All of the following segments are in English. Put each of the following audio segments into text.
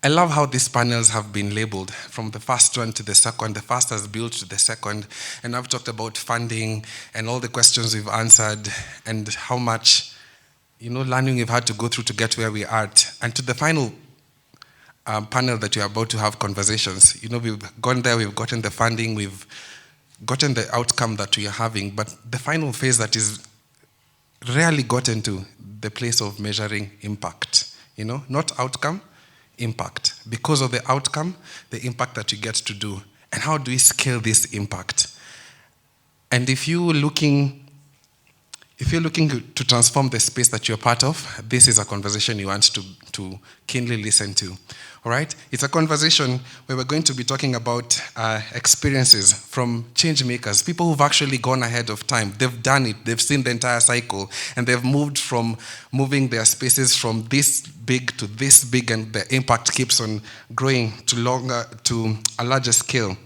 I love how these panels have been labeled, from the first one to the second, the fastest built to the second, and I've talked about funding and all the questions we've answered and how much, learning we've had to go through to get where we are at. And to the final panel that you're about to have conversations, we've gone there, we've gotten the funding, we've gotten the outcome that we are having, but the final phase that is rarely gotten to, the place of measuring impact, not outcome, impact. Because of the outcome, the impact that you get to do. And how do we scale this impact? And if you're looking to transform the space that you're part of, this is a conversation you want to keenly listen to. All right? It's a conversation where we're going to be talking about experiences from changemakers, people who've actually gone ahead of time. They've done it. They've seen the entire cycle, and they've moving their spaces from this big to this big, and the impact keeps on growing to a larger scale,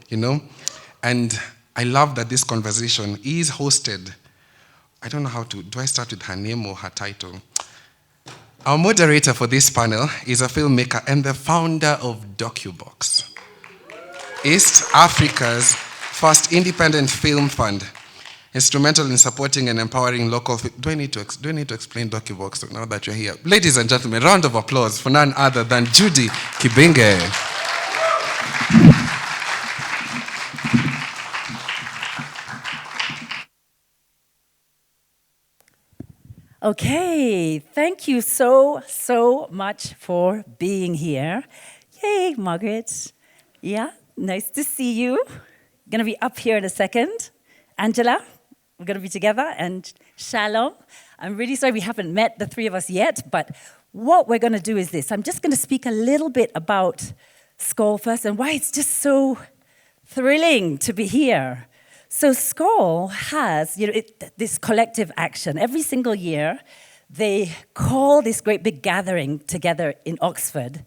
And I love that this conversation is hosted. I don't know do I start with her name or her title? Our moderator for this panel is a filmmaker and the founder of DocuBox, East Africa's first independent film fund, instrumental in supporting and empowering local. Do I need to explain DocuBox now that you're here? Ladies and gentlemen, round of applause for none other than Judy Kibinge. Okay, thank you so much for being here. Yay, Margaret. Yeah, nice to see you. Gonna be up here in a second. Angela, we're gonna be together, and Shalom. I'm really sorry we haven't met, the three of us yet, but what we're gonna do is this. I'm just gonna speak a little bit about Skoll first and why it's just so thrilling to be here. So Skoll has, this collective action. Every single year, they call this great big gathering together in Oxford,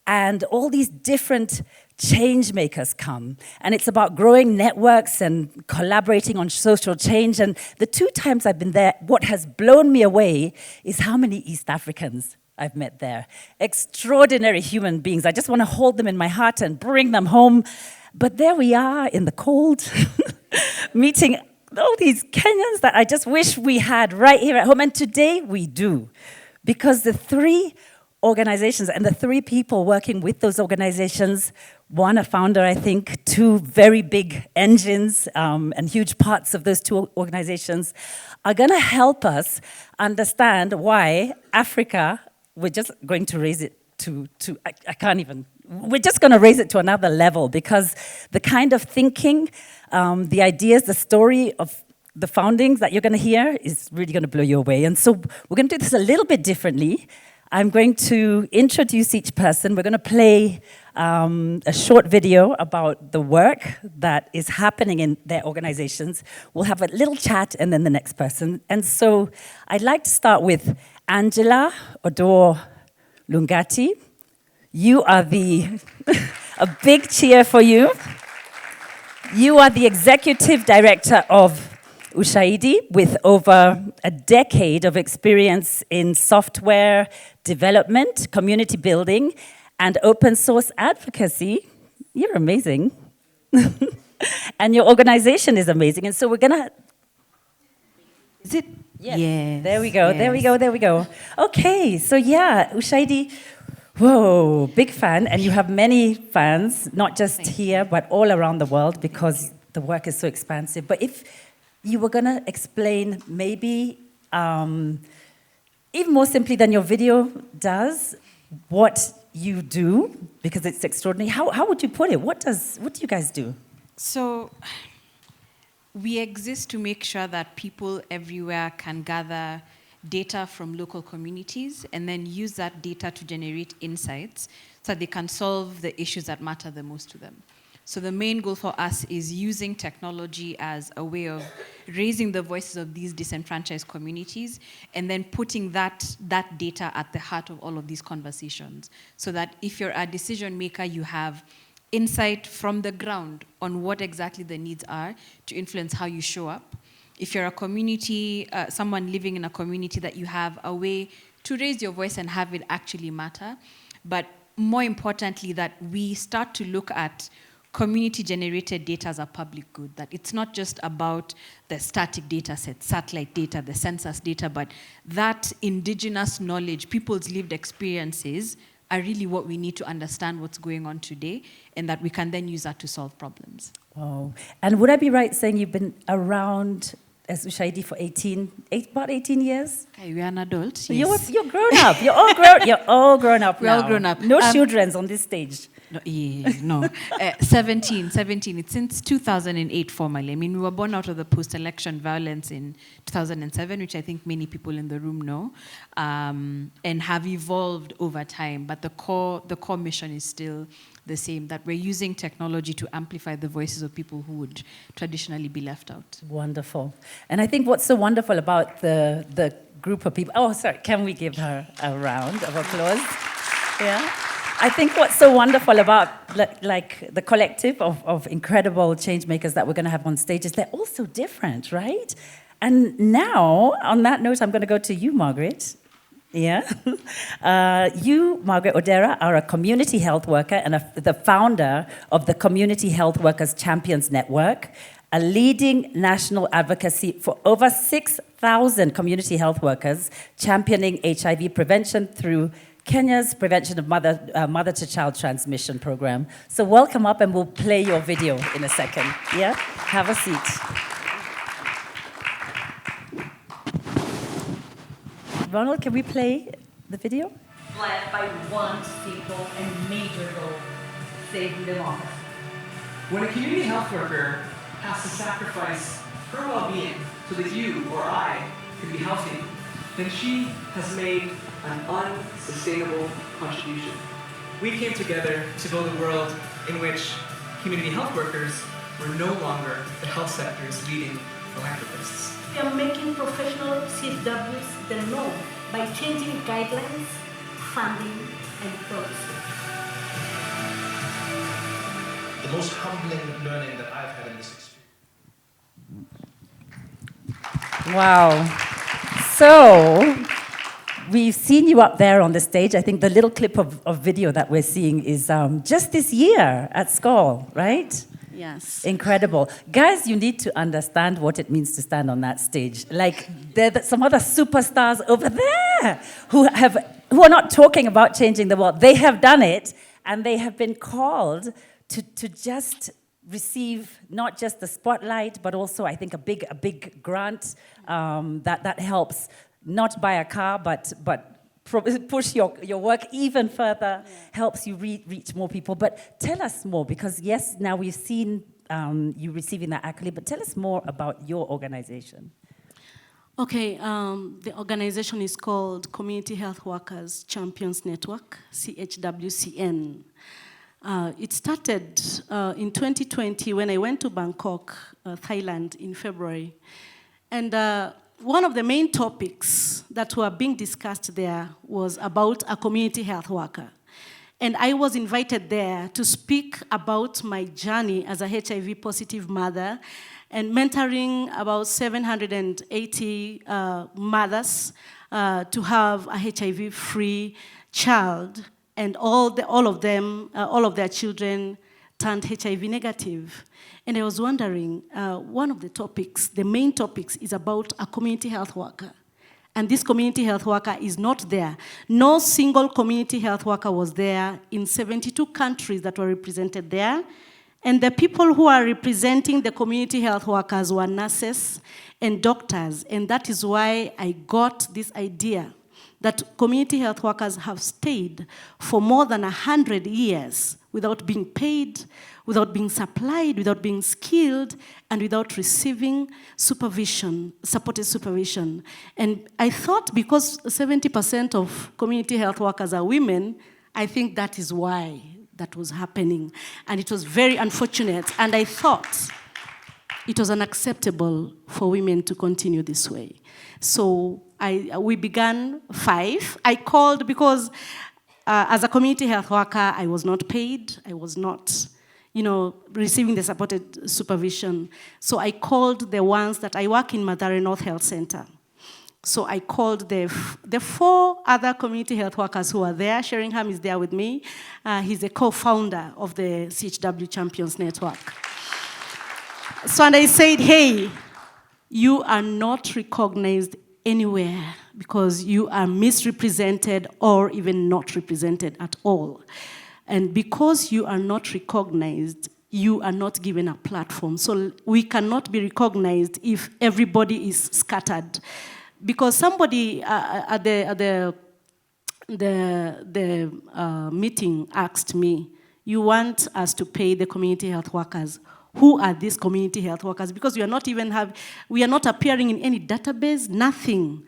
and all these different change makers come. And it's about growing networks and collaborating on social change. And the 2 times I've been there, what has blown me away is how many East Africans I've met there. Extraordinary human beings. I just want to hold them in my heart and bring them home. But there we are in the cold, meeting all these Kenyans that I just wish we had right here at home. And today we do, because the 3 organizations and the 3 people working with those organizations, one a founder, I think, 2 very big engines and huge parts of those 2 organizations, are going to help us understand why Africa, we're just going to raise it we're just going to raise it to another level, because the kind of thinking, the ideas, the story of the foundings that you're going to hear is really going to blow you away. And so we're going to do this a little bit differently. I'm going to introduce each person. We're going to play a short video about the work that is happening in their organizations. We'll have a little chat, and then the next person. And so I'd like to start with Angela Odor Lungati. You are a big cheer for you. You are the executive director of Ushahidi, with over a decade of experience in software development, community building, and open source advocacy. You're amazing. And your organization is amazing. And so we're gonna... Is it? Yes. Yes. There we go, yes. there we go. Okay, so yeah, Ushahidi, whoa, big fan, and you have many fans, not just here, but all around the world, because the work is so expansive. But if you were going to explain maybe, even more simply than your video does, what you do, because it's extraordinary, how would you put it? What do you guys do? So we exist to make sure that people everywhere can gather data from local communities and then use that data to generate insights so that they can solve the issues that matter the most to them. So the main goal for us is using technology as a way of raising the voices of these disenfranchised communities and then putting that data at the heart of all of these conversations, so that if you're a decision maker, you have insight from the ground on what exactly the needs are to influence how you show up. If you're a community, someone living in a community, that you have a way to raise your voice and have it actually matter. But more importantly, that we start to look at community-generated data as a public good, that it's not just about the static data set, satellite data, the census data, but that indigenous knowledge, people's lived experiences are really what we need to understand what's going on today, and that we can then use that to solve problems. Wow. And would I be right saying you've been around as Ushahidi for about 18 years? Okay, we are an adult, yes. You're grown up. You're all grown up We're now. all grown up. No children's on this stage. No, no. 17. It's since 2008 formally. I mean, we were born out of the post-election violence in 2007, which I think many people in the room know, and have evolved over time. But the core mission is still the same, that we're using technology to amplify the voices of people who would traditionally be left out. Wonderful. And I think what's so wonderful about the group of people... Oh, sorry, can we give her a round of applause? Yeah. I think what's so wonderful about like the collective of incredible change makers that we're going to have on stage is they're all so different, right? And now, on that note, I'm going to go to you, Margaret. Yeah. You, Margaret Odera, are a community health worker and the founder of the Community Health Workers Champions Network, a leading national advocacy for over 6,000 community health workers championing HIV prevention through Kenya's Prevention of Mother-to-Child Transmission program. So welcome up, and we'll play your video in a second. Yeah? Have a seat. Ronald, can we play the video? Led by one simple and major goal: saving democracy. When a community health worker has to sacrifice her well-being so that you or I can be healthy, then she has made an unsustainable contribution. We came together to build a world in which community health workers were no longer the health sector's leading philanthropists. We are making professional CFWs the norm by changing guidelines, funding, and policy. The most humbling learning that I've had in this experience. Wow. So, we've seen you up there on the stage. I think the little clip of video that we're seeing is just this year at Skoll, right? Yes. Incredible. Guys, you need to understand what it means to stand on that stage. Like, there are some other superstars over there who are not talking about changing the world. They have done it, and they have been called to just receive not just the spotlight, but also, I think, a big grant that helps not buy a car, but push your work even further, helps you reach more people. But tell us more, because yes, now we've seen you receiving that accolade, but tell us more about your organization. Okay, the organization is called Community Health Workers Champions Network, CHWCN. It started in 2020 when I went to Bangkok, Thailand in February. And one of the main topics that were being discussed there was about a community health worker. And I was invited there to speak about my journey as a HIV positive mother and mentoring about 780 mothers to have a HIV-free child, and all of their children turned HIV negative. And I was wondering, one of the topics, the main topics, is about a community health worker. And this community health worker is not there. No single community health worker was there in 72 countries that were represented there. And the people who are representing the community health workers were nurses and doctors. And that is why I got this idea that community health workers have stayed for more than 100 years without being paid, without being supplied, without being skilled, and without receiving supervision, supported supervision. And I thought because 70% of community health workers are women, I think that is why that was happening. And it was very unfortunate. And I thought it was unacceptable for women to continue this way. So we began 5. I called because as a community health worker, I was not paid. I was not, receiving the supported supervision. So I called the ones that I work in Mathare North Health Center. So I called the 4 other community health workers who are there. Sheringham is there with me. He's a co-founder of the CHW Champions Network. So and I said, hey, you are not recognized anywhere because you are misrepresented or even not represented at all. And because you are not recognized, you are not given a platform. So we cannot be recognized if everybody is scattered. Because somebody at the meeting asked me, you want us to pay the community health workers. Who are these community health workers? Because we are not appearing in any database, nothing.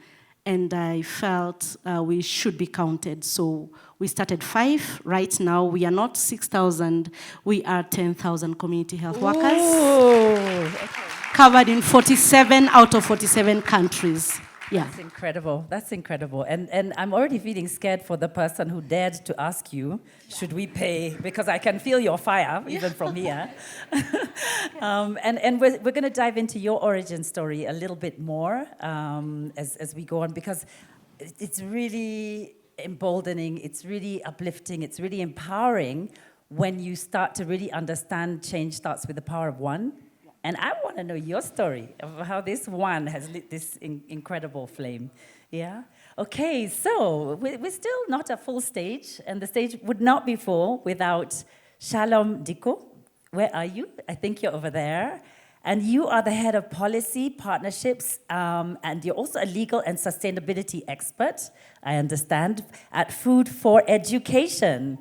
And I felt we should be counted. So we started 5. Right now, we are not 6,000. We are 10,000 community health workers. Okay. Covered in 47 out of 47 countries. Yeah. That's incredible. That's incredible. And I'm already feeling scared for the person who dared to ask you, should we pay? Because I can feel your fire, even from here. And we're going to dive into your origin story a little bit more as we go on, because it's really emboldening, it's really uplifting, it's really empowering when you start to really understand change starts with the power of one. And I want to know your story of how this one has lit this incredible flame. Yeah? Okay, so we're still not at full stage, and the stage would not be full without Shalom Diko. Where are you? I think you're over there. And you are the head of policy, partnerships, and you're also a legal and sustainability expert, I understand, at Food for Education.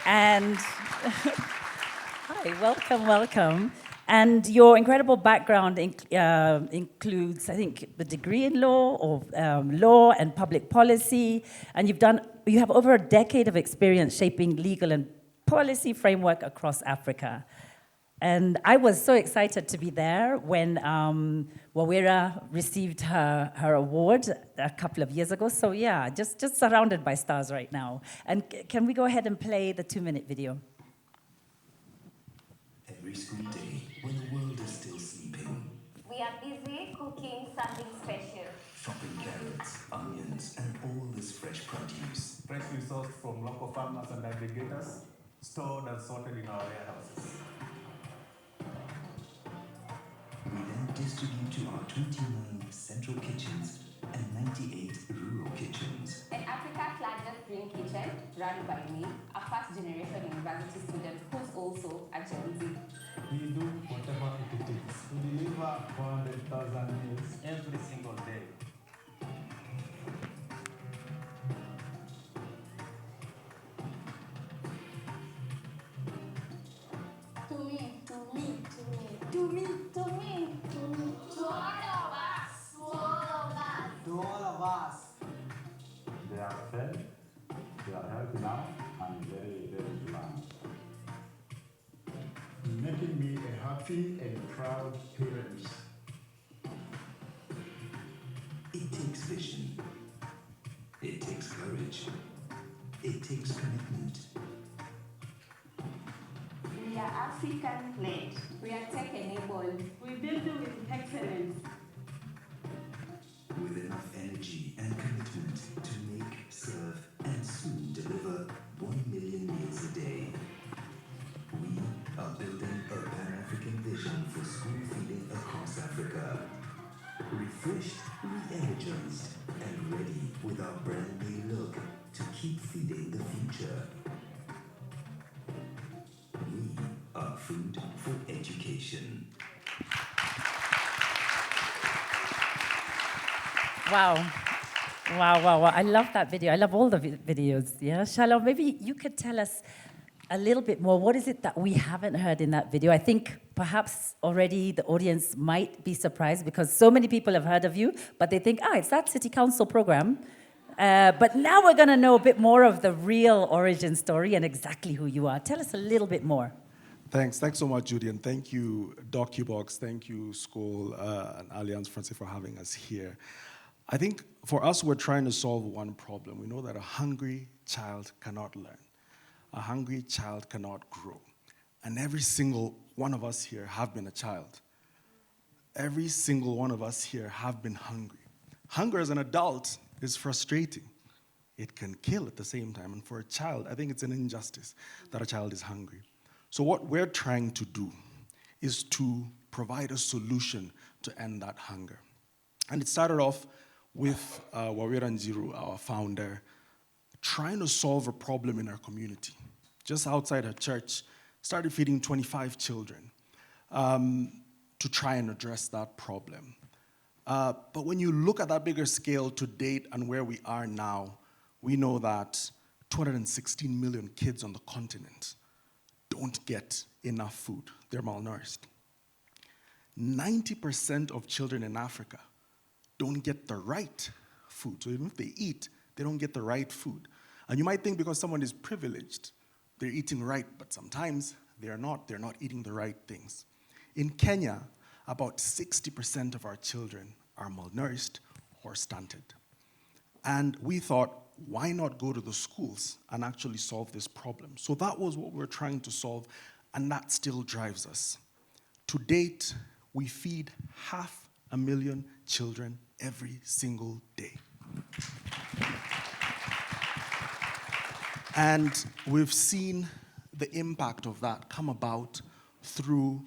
And hi, welcome. And your incredible background includes, I think, the degree in law or law and public policy. And you have over a decade of experience shaping legal and policy framework across Africa. And I was so excited to be there when Wawira received her award a couple of years ago. So yeah, just surrounded by stars right now. And can we go ahead and play the 2-minute video? Every school day, when the world is still sleeping, we are busy cooking something special. chopping carrots, onions, and all this fresh produce. Freshly sourced from local farmers and aggregators, stored and sorted in our warehouses. We then distribute to our 29 central kitchens and 98 rural kitchens. An Africa's largest green kitchen, run by me, a first-generation university student who's also a Gen Z. We do whatever it takes to deliver 400,000 meals every single day. To me, to me, to me, to me, to me, to me, to all of us, to all of us, To all of us. They are fed, they are healthy now, and very, very glad. Making me a happy and proud parent. It takes vision. It takes courage. It takes commitment. we are African-led, we are tech-enabled, we build it with excellence. With enough energy and commitment to make, serve, and soon deliver 1 million meals a day. We are building a Pan-African vision for school feeding across Africa. Refreshed, re-energized, and ready with our brand new look to keep feeding the future. We are Food for Education. Wow. I love that video. I love all the videos. Yeah, Shalom, maybe you could tell us a little bit more. What is it that we haven't heard in that video? I think perhaps already the audience might be surprised because so many people have heard of you, but they think, it's that city council program. But now we're going to know a bit more of the real origin story and exactly who you are. Tell us a little bit more. Thanks so much, Judy, and thank you, DocuBox, thank you, Skoll and Alliance Française for having us here. I think for us, we're trying to solve one problem. We know that a hungry child cannot learn. A hungry child cannot grow. And every single one of us here have been a child. Every single one of us here have been hungry. Hunger as an adult is frustrating. It can kill at the same time. And for a child, I think it's an injustice that a child is hungry. So what we're trying to do is to provide a solution to end that hunger. And it started off with Wawira Njiru, our founder, trying to solve a problem in our community. Just outside her church, started feeding 25 children to try and address that problem. But when you look at that bigger scale to date and where we are now, we know that 216 million kids on the continent don't get enough food. They're malnourished. 90% of children in Africa don't get the right food. So even if they eat, they don't get the right food. And you might think because someone is privileged, they're eating right, but sometimes they're not. They're not eating the right things. In Kenya, about 60% of our children are malnourished or stunted. And we thought, why not go to the schools and actually solve this problem? So that was what we're trying to solve, and that still drives us. To date, we feed 500,000 children every single day. And we've seen the impact of that come about through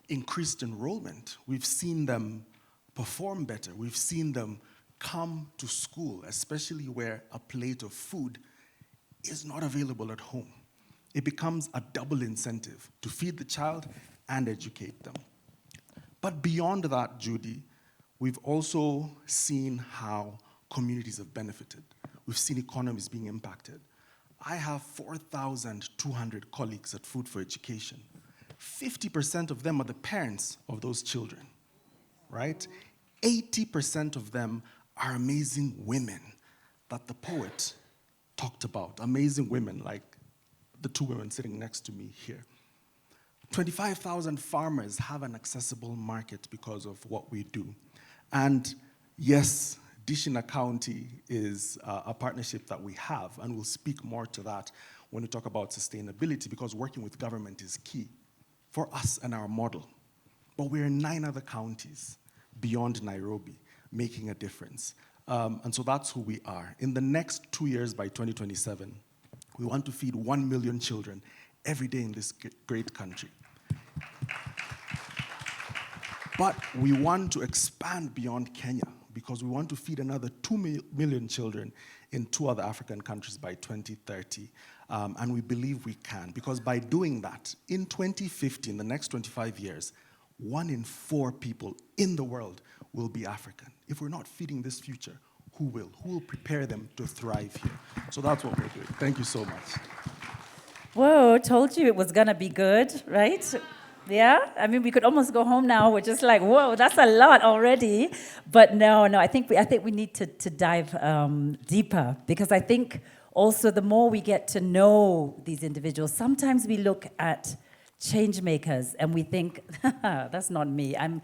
increased enrollment. We've seen them perform better. We've seen them come to school, especially where a plate of food is not available at home. It becomes a double incentive to feed the child and educate them. But beyond that, Judy, we've also seen how communities have benefited. We've seen economies being impacted. I have 4,200 colleagues at Food for Education. 50% of them are the parents of those children, right? 80% of them are amazing women that the poet talked about, amazing women like the two women sitting next to me here. 25,000 farmers have an accessible market because of what we do. And yes, Dishina County is a partnership that we have, and we'll speak more to that when we talk about sustainability, because working with government is key for us and our model. But we're in 9 other counties beyond Nairobi, making a difference. And so that's who we are. In the next 2 years, by 2027, we want to feed 1 million children every day in this great country. But we want to expand beyond Kenya because we want to feed another 2 million children in 2 other African countries by 2030. And we believe we can, because by doing that, in 2050, in the next 25 years, 1 in 4 people in the world will be African. If we're not feeding this future, who will? Who will prepare them to thrive here? So that's what we're doing. Thank you so much. Whoa, told you it was gonna be good, right? Yeah, I mean, we could almost go home now. We're just like, whoa, that's a lot already. But no, I think we need to dive deeper, because I think also the more we get to know these individuals, sometimes we look at changemakers and we think, that's not me. I'm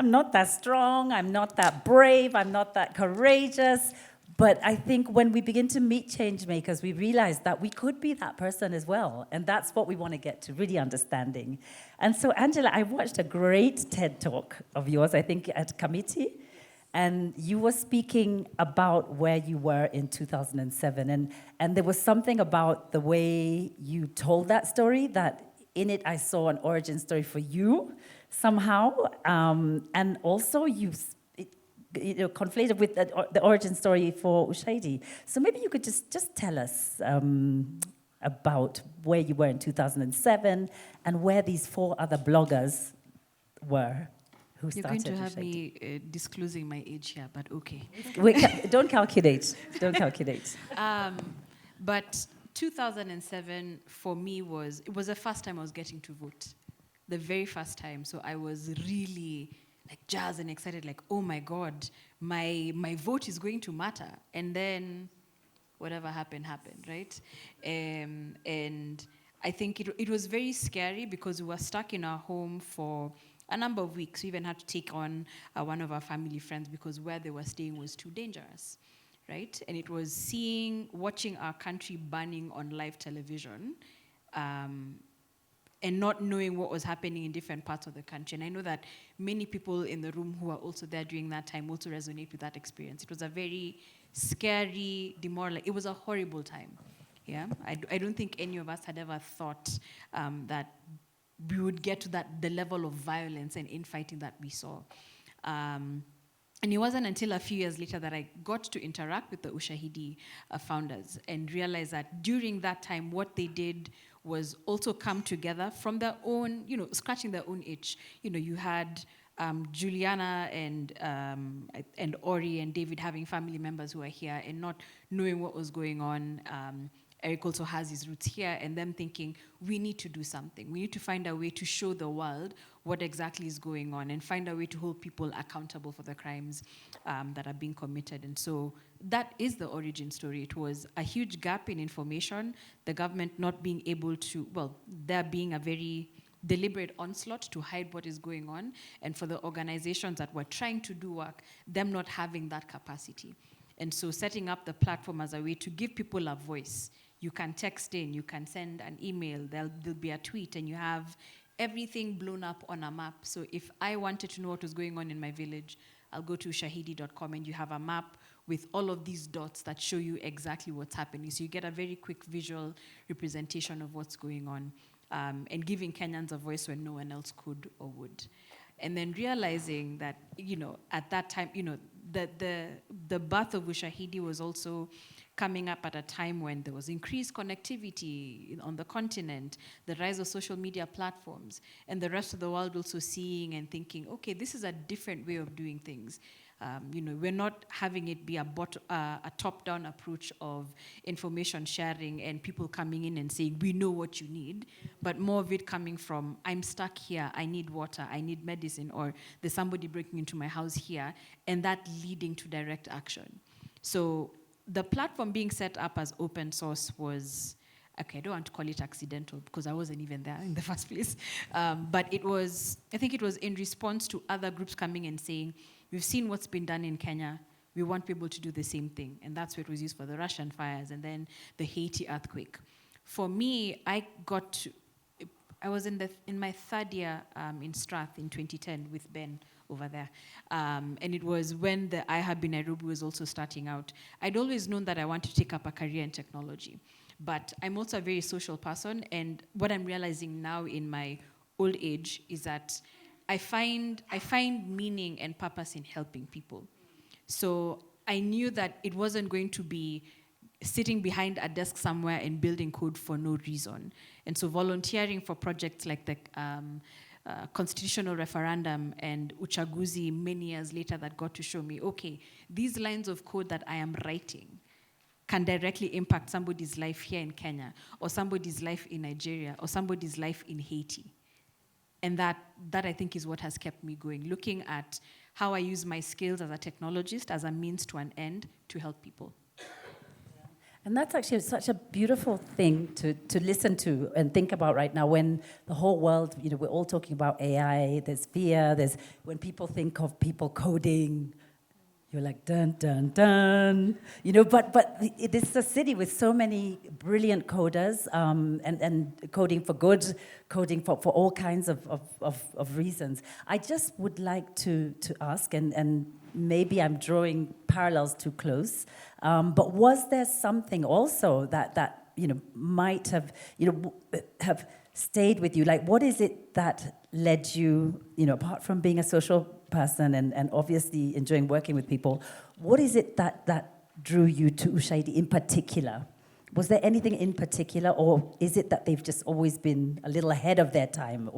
not that strong. I'm not that brave. I'm not that courageous. But I think when we begin to meet changemakers, we realize that we could be that person as well. And that's what we want to get to, really understanding. And so, Angela, I watched a great TED Talk of yours, I think, at committee. And you were speaking about where you were in 2007. And there was something about the way you told that story that in it I saw an origin story for you somehow. And also you conflated with the origin story for Ushahidi. So maybe you could just tell us about where you were in 2007 and where these 4 other bloggers were who You're started going to have Ushahidi. me disclosing my age here, but okay. Wait, don't calculate. Don't calculate. But 2007 for me was the first time I was getting to vote. The very first time. So I was really like jazzed and excited, like, oh my God, my vote is going to matter. And then whatever happened, right? And I think it was very scary because we were stuck in our home for a number of weeks. We even had to take on one of our family friends because where they were staying was too dangerous, right? And it was watching our country burning on live television. and not knowing what was happening in different parts of the country. And I know that many people in the room who were also there during that time also resonate with that experience. It was a very scary, demoralizing, it was a horrible time. Yeah, I don't think any of us had ever thought that we would get to the level of violence and infighting that we saw. And it wasn't until a few years later that I got to interact with the Ushahidi founders and realize that during that time, what they did was also come together from their own, scratching their own itch. You had Juliana and Ori and David having family members who are here and not knowing what was going on. Eric also has his roots here, and them thinking, we need to do something. We need to find a way to show the world what exactly is going on and find a way to hold people accountable for the crimes that are being committed. And so that is the origin story. It was a huge gap in information, the government not being able to, there being a very deliberate onslaught to hide what is going on, and for the organizations that were trying to do work, them not having that capacity. And so setting up the platform as a way to give people a voice. You can text in, you can send an email, there'll be a tweet, and you have everything blown up on a map. So if I wanted to know what was going on in my village, I'll go to shahidi.com, and you have a map with all of these dots that show you exactly what's happening. So you get a very quick visual representation of what's going on, and giving Kenyans a voice when no one else could or would. And then realizing that, at that time, the birth of Ushahidi was also coming up at a time when there was increased connectivity on the continent, the rise of social media platforms, and the rest of the world also seeing and thinking, okay, this is a different way of doing things. We're not having it be a top-down approach of information sharing and people coming in and saying, we know what you need, but more of it coming from, I'm stuck here, I need water, I need medicine, or there's somebody breaking into my house here, and that leading to direct action. So the platform being set up as open source was, okay, I don't want to call it accidental because I wasn't even there in the first place, but I think it was in response to other groups coming and saying, we've seen what's been done in Kenya, we want people to do the same thing. And that's what was used for the Russian fires and then the Haiti earthquake. For me, I was in my third year in Strath in 2010 with Ben over there. And it was when the iHub in Nairobi was also starting out. I'd always known that I wanted to take up a career in technology. But I'm also a very social person, and what I'm realizing now in my old age is that I find meaning and purpose in helping people. So I knew that it wasn't going to be sitting behind a desk somewhere and building code for no reason. And so volunteering for projects like the constitutional referendum and Uchaguzi many years later that got to show me, okay, these lines of code that I am writing can directly impact somebody's life here in Kenya, or somebody's life in Nigeria, or somebody's life in Haiti. And that I think is what has kept me going, looking at how I use my skills as a technologist as a means to an end to help people. And that's actually such a beautiful thing to listen to and think about right now when the whole world, we're all talking about AI, there's fear, when people think of people coding, you're like, dun, dun, dun. But it is a city with so many brilliant coders and coding for good, coding for all kinds of reasons. I just would like to ask, and maybe I'm drawing parallels too close, but was there something also that might have stayed with you? Like, what is it that led you, apart from being a social person and obviously enjoying working with people, what is it that drew you to Ushahidi in particular? Was there anything in particular, or is it that they've just always been a little ahead of their time?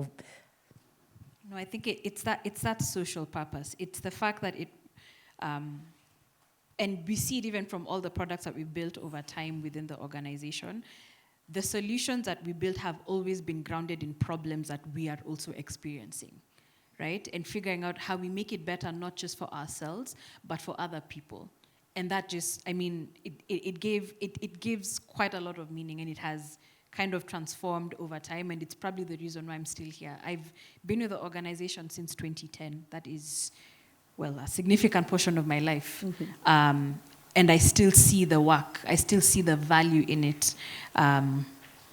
No, I think it's that social purpose. It's the fact that and we see it even from all the products that we've built over time within the organization. The solutions that we built have always been grounded in problems that we are also experiencing, right? And figuring out how we make it better, not just for ourselves, but for other people. And that just, it gives quite a lot of meaning, and it has kind of transformed over time, and it's probably the reason why I'm still here. I've been with the organization since 2010. That is, a significant portion of my life. Mm-hmm. And I still see the work. I still see the value in it.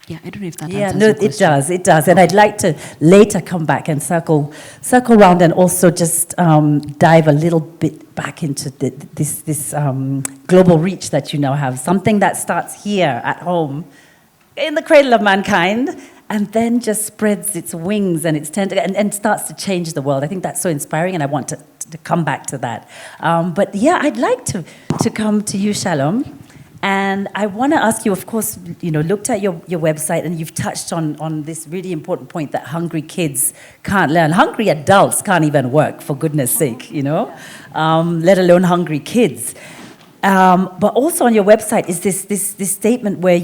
Yeah, I don't know if that Yeah, answers no, your it question. does, it does. And I'd like to later come back and circle around and also just dive a little bit back into this global reach that you now have, something that starts here at home, in the cradle of mankind, and then just spreads its wings and its and starts to change the world. I think that's so inspiring, and I want to come back to that. But yeah, I'd like to come to you, Shalom. And I want to ask you, of course, looked at your website, and you've touched on this really important point that hungry kids can't learn. Hungry adults can't even work, for goodness sake, let alone hungry kids. But also on your website is this statement where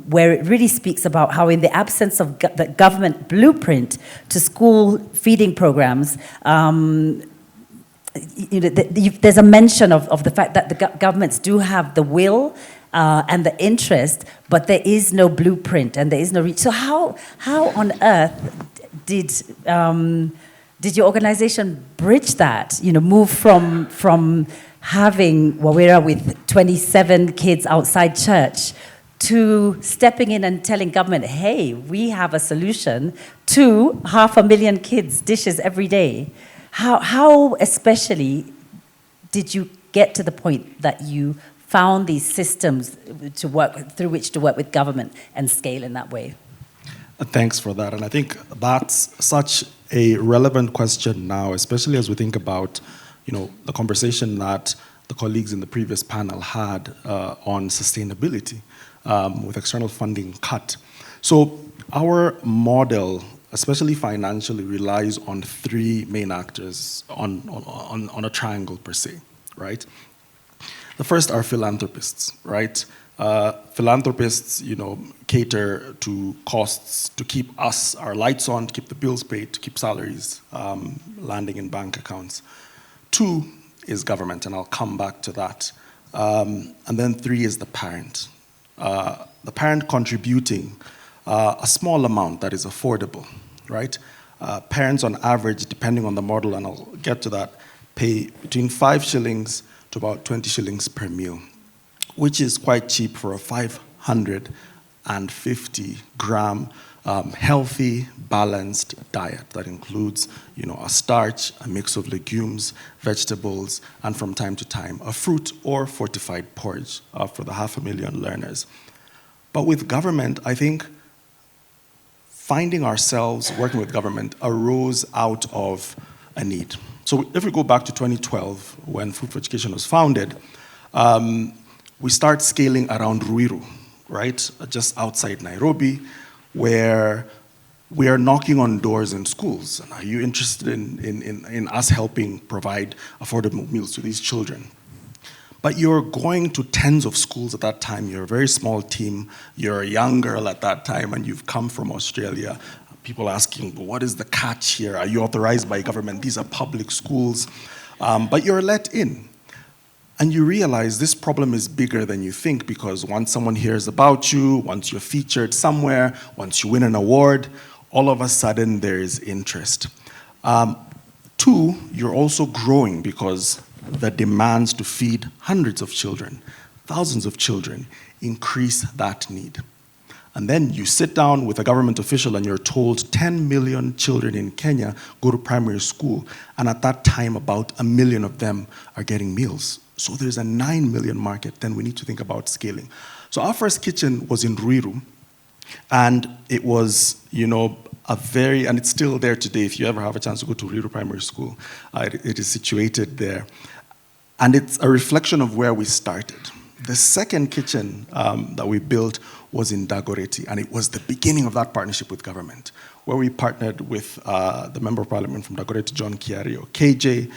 where it really speaks about how in the absence of the government blueprint to school feeding programs, there's a mention of the fact that the governments do have the will and the interest, but there is no blueprint and there is no reach. So how on earth did your organization bridge that? Move from having Wawira with 27 kids outside church to stepping in and telling government, hey, we have a solution to 500,000 kids dishes every day. How especially did you get to the point that you found these systems through which to work with government and scale in that way? Thanks for that. And I think that's such a relevant question now, especially as we think about, the conversation that the colleagues in the previous panel had on sustainability with external funding cut. So our model, especially financially, relies on three main actors on a triangle per se, right? The first are philanthropists, right? Philanthropists, cater to costs to keep our lights on, to keep the bills paid, to keep salaries landing in bank accounts. Two is government, and I'll come back to that. And then three is the parent. The parent contributing a small amount that is affordable, right? Parents on average, depending on the model, and I'll get to that, pay between 5 shillings to about 20 shillings per meal, which is quite cheap for a 550 gram healthy, balanced diet that includes, a starch, a mix of legumes, vegetables, and from time to time, a fruit or fortified porridge for the 500,000 learners. But with government, I think finding ourselves working with government arose out of a need. So if we go back to 2012, when Food for Education was founded, we start scaling around Ruiru, right? Just outside Nairobi, where we are knocking on doors in schools. And are you interested in us helping provide affordable meals to these children? But you're going to tens of schools at that time. You're a very small team. You're a young girl at that time, and you've come from Australia. People asking, well, what is the catch here? Are you authorized by government? These are public schools. But you're let in. And you realize this problem is bigger than you think, because once someone hears about you, once you're featured somewhere, once you win an award, all of a sudden there is interest. Two, you're also growing because the demands to feed hundreds of children, thousands of children, increase that need. And then you sit down with a government official and you're told 10 million children in Kenya go to primary school, and at that time about 1 million of them are getting meals. So there's a 9 million market, then we need to think about scaling. So our first kitchen was in Ruiru, and it was, and it's still there today. If you ever have a chance to go to Ruiru Primary School, it is situated there. And it's a reflection of where we started. The second kitchen that we built was in Dagoretti, and it was the beginning of that partnership with government, where we partnered with the Member of Parliament from Dagoretti, John Kiario, KJ.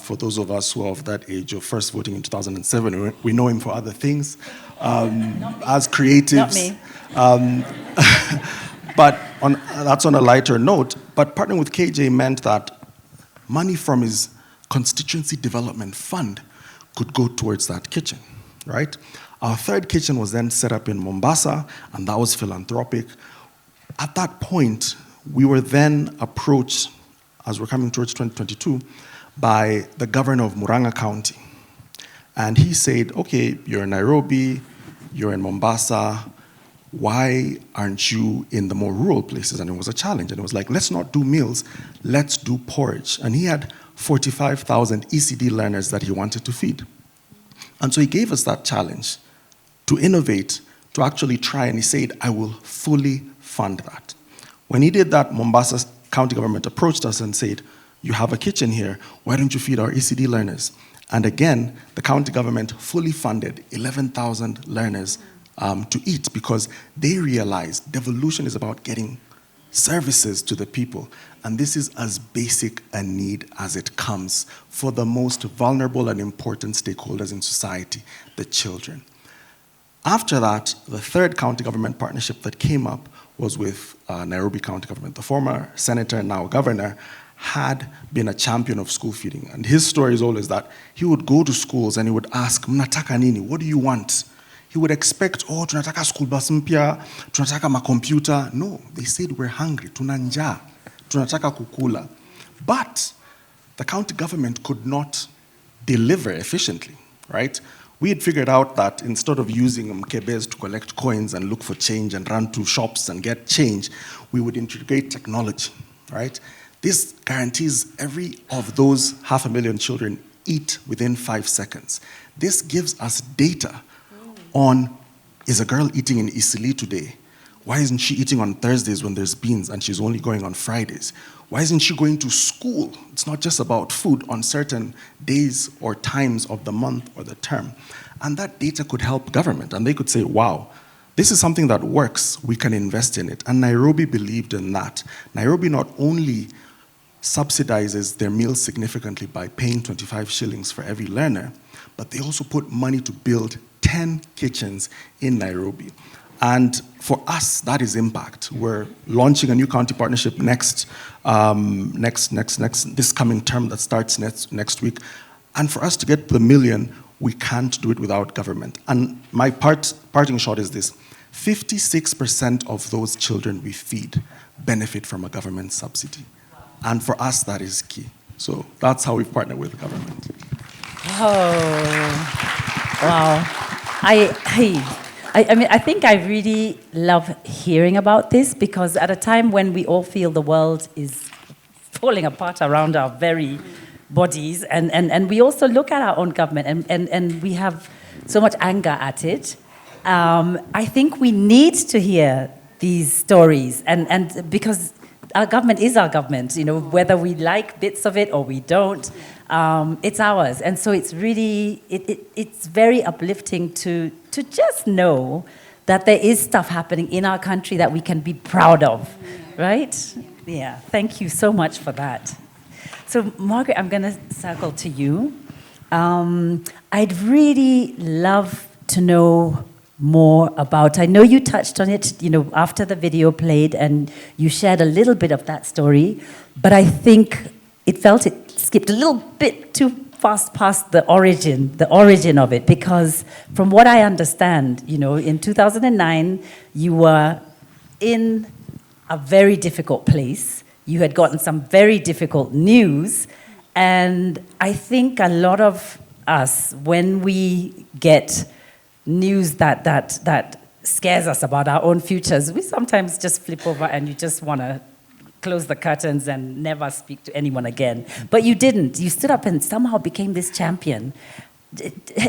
For those of us who are of that age of first voting in 2007, we know him for other things, as creatives. Not me. But that's on a lighter note. But partnering with KJ meant that money from his constituency development fund could go towards that kitchen, right? Our third kitchen was then set up in Mombasa, and that was philanthropic. At that point, we were then approached, as we're coming towards 2022, by the governor of Murang'a County. And he said, okay, you're in Nairobi, you're in Mombasa, why aren't you in the more rural places? And it was a challenge. And it was like, let's not do meals, let's do porridge. And he had 45,000 ECD learners that he wanted to feed. And so he gave us that challenge to innovate, to actually try, and he said, I will fully fund that. When he did that, Mombasa county government approached us and said, you have a kitchen here, why don't you feed our ECD learners? And again, the county government fully funded 11,000 learners to eat, because they realized devolution is about getting services to the people. And this is as basic a need as it comes for the most vulnerable and important stakeholders in society, the children. After that, the third county government partnership that came up was with Nairobi County Government. The former senator, now governor, had been a champion of school feeding. And his story is always that he would go to schools and he would ask, mnataka nini, what do you want? He would expect, oh, tunataka school bus mpya, tunataka makompyuta. No, they said, we're hungry, tunanja, tunataka kukula. But the county government could not deliver efficiently, right? We had figured out that instead of using mkebes to collect coins and look for change and run to shops and get change, we would integrate technology, right? This guarantees every of those 500,000 children eat within 5 seconds. This gives us data on, is a girl eating in Isili today? Why isn't she eating on Thursdays when there's beans and she's only going on Fridays? Why isn't she going to school? It's not just about food on certain days or times of the month or the term. And that data could help government. And they could say, wow, this is something that works. We can invest in it. And Nairobi believed in that. Nairobi not only subsidizes their meals significantly by paying 25 shillings for every learner, but they also put money to build 10 kitchens in Nairobi. And for us, that is impact. We're launching a new county partnership this coming term that starts next week. And for us to get to the million, we can't do it without government. And my parting shot is this: 56% of those children we feed benefit from a government subsidy. And for us, that is key. So that's how we've partnered with the government. Oh, wow. I mean, I think I really love hearing about this, because at a time when we all feel the world is falling apart around our very bodies, and we also look at our own government and we have so much anger at it, I think we need to hear these stories, and because our government is our government, you know, whether we like bits of it or we don't, it's ours. And so it's really, it's very uplifting to just know that there is stuff happening in our country that we can be proud of, right? Yeah, thank you so much for that. So Margaret, I'm gonna circle to you. I'd really love to know more about, I know you touched on it, you know, after the video played, and you shared a little bit of that story, but I think it skipped a little bit too fast past the origin of it, because from what I understand, you know, in 2009, you were in a very difficult place. You had gotten some very difficult news, and I think a lot of us, when we get news that scares us about our own futures, we sometimes just flip over and you just want to close the curtains and never speak to anyone again. But you didn't. You stood up and somehow became this champion.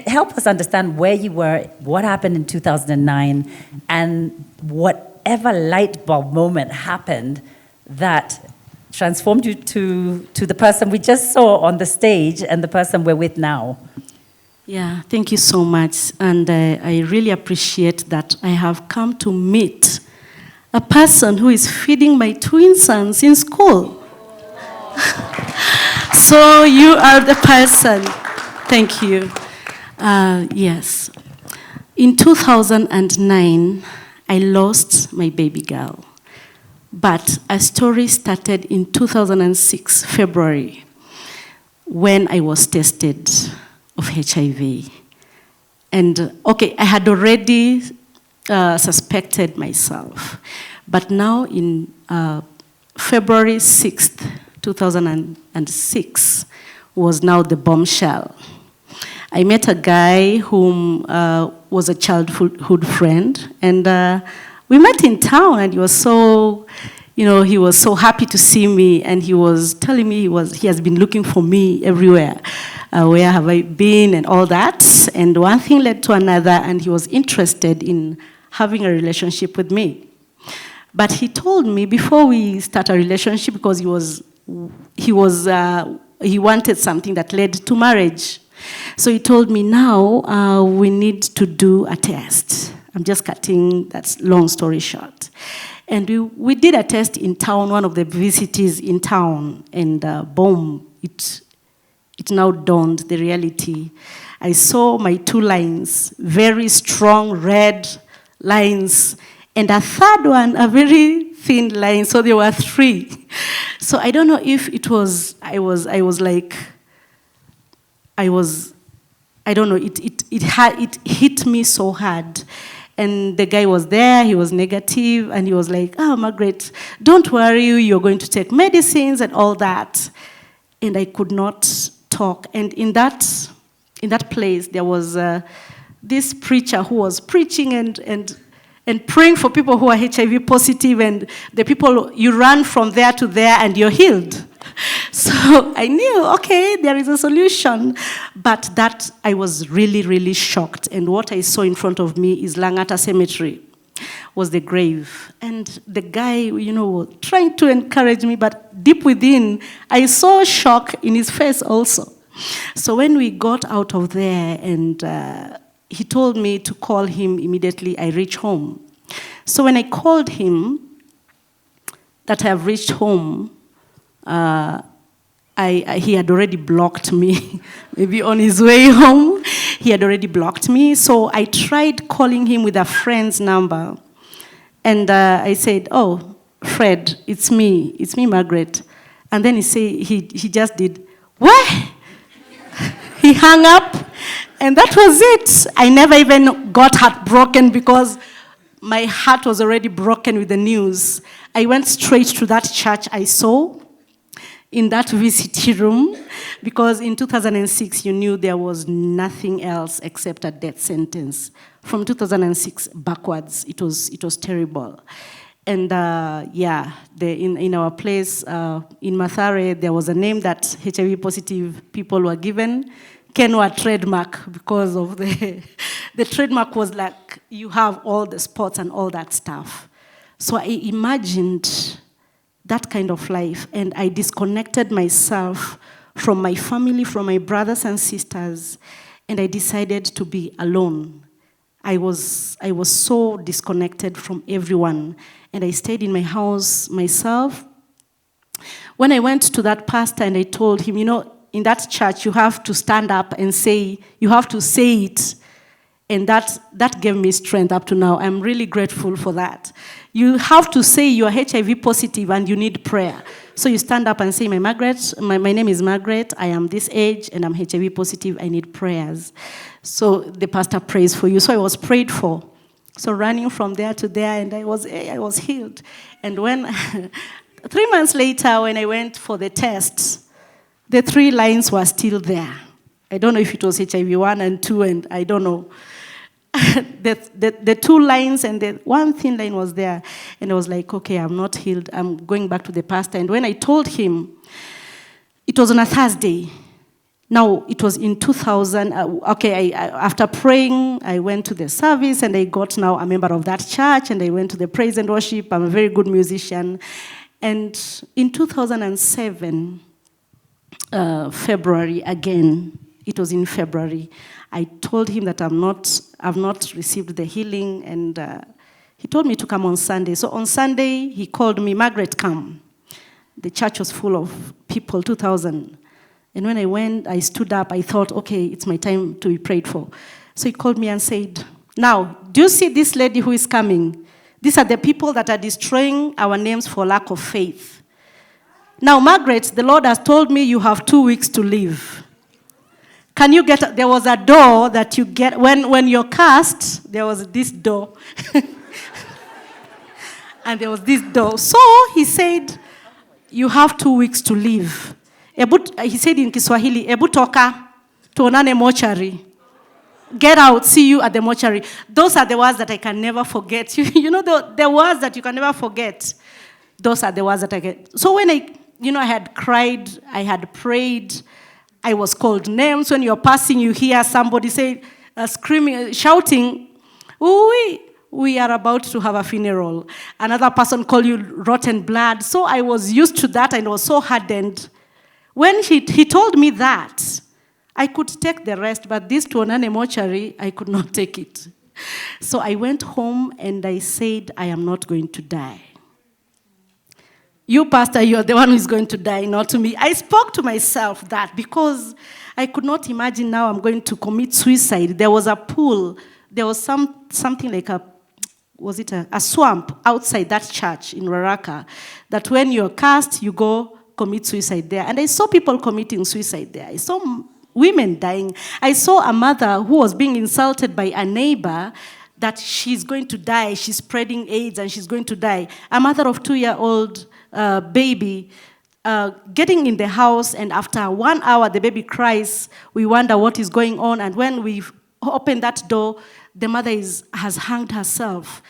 Help us understand where you were, what happened in 2009, and whatever light bulb moment happened that transformed you to the person we just saw on the stage and the person we're with now. Yeah, thank you so much. And I really appreciate that I have come to meet a person who is feeding my twin sons in school. So you are the person. Thank you. Yes. In 2009, I lost my baby girl. But a story started in 2006, February, when I was tested of HIV. And okay, I had already suspected myself. But now in February 6th, 2006 was now the bombshell. I met a guy whom was a childhood friend, and we met in town, and he was so, he was so happy to see me, and he was telling me he has been looking for me everywhere. Where have I been and all that? And one thing led to another, and he was interested in having a relationship with me. But he told me before we start a relationship, because he wanted something that led to marriage. So he told me, now we need to do a test. I'm just cutting that long story short. And we did a test in town, one of the VCTs in town, and boom, it now dawned, the reality. I saw my 2 lines, very strong red lines, and a third one, a very thin line, so there were 3. So I don't know if it was, I don't know, it hit me so hard. And the guy was there, he was negative, and he was like, oh, Margaret, don't worry, you're going to take medicines and all that. And I could not talk. And in that place, there was this preacher who was preaching and praying for people who are HIV positive, and the people, you run from there to there and you're healed. So I knew, okay, there is a solution. But that, I was really, really shocked. And what I saw in front of me is Langata Cemetery, was the grave. And the guy, was trying to encourage me, but deep within, I saw shock in his face also. So when we got out of there, and he told me to call him immediately, I reached home. So when I called him, that I have reached home, he had already blocked me. Maybe on his way home, he had already blocked me. So I tried calling him with a friend's number. And I said, oh, Fred, it's me, Margaret. And then he just did, what? He hung up, and that was it. I never even got heartbroken because my heart was already broken with the news. I went straight to that church I saw in that VCT room, because in 2006, you knew there was nothing else except a death sentence. From 2006 backwards, it was terrible. And in our place, in Mathare, there was a name that HIV positive people were given, Kenwa trademark, because of the trademark was like, you have all the spots and all that stuff. So I imagined that kind of life, and I disconnected myself from my family, from my brothers and sisters, and I decided to be alone. I was so disconnected from everyone, and I stayed in my house myself. When I went to that pastor and I told him, in that church you have to stand up and say, you have to say it, and that gave me strength up to now. I'm really grateful for that. You have to say you're HIV positive and you need prayer. So you stand up and say, my name is Margaret, I am this age, and I'm HIV positive, I need prayers. So the pastor prays for you. So I was prayed for. So running from there to there, and I was healed. And when 3 months later, when I went for the test, the 3 lines were still there. I don't know if it was HIV 1 and 2, and I don't know. the 2 lines and the 1 thin line was there. And I was like, okay, I'm not healed. I'm going back to the pastor. And when I told him, it was on a Thursday. Now, it was in 2000. After praying, I went to the service, and I got now a member of that church, and I went to the praise and worship. I'm a very good musician. And in 2007, February again, it was in February, I told him that I've not received the healing, and he told me to come on Sunday. So on Sunday, he called me, Margaret, come. The church was full of people, 2,000. And when I went, I stood up, I thought, okay, it's my time to be prayed for. So he called me and said, now, do you see this lady who is coming? These are the people that are destroying our names for lack of faith. Now, Margaret, the Lord has told me you have 2 weeks to live. Can you get, there was a door that you get, when you're cast, there was this door. And there was this door. So he said, you have 2 weeks to live. He said in Kiswahili, ebu toka, tuonane mochari. Get out, see you at the mortuary. Those are the words that I can never forget. You know, the words that you can never forget. Those are the words that I get. So when I had cried, I had prayed, I was called names. When you're passing, you hear somebody say, screaming, shouting, we are about to have a funeral. Another person called you rotten blood. So I was used to that and was so hardened. When he told me that, I could take the rest, but this Tuonane mortuary, I could not take it. So I went home and I said, I am not going to die. You, Pastor, you are the one who is going to die, not me. I spoke to myself that because I could not imagine now I'm going to commit suicide. There was a pool. There was something like a swamp outside that church in Raraka that when you're cast, you go commit suicide there. And I saw people committing suicide there. I saw women dying. I saw a mother who was being insulted by a neighbor that she's going to die. She's spreading AIDS and she's going to die. A mother of 2-year-old baby getting in the house, and after 1 hour, the baby cries. We wonder what is going on. And when we open that door, the mother has hanged herself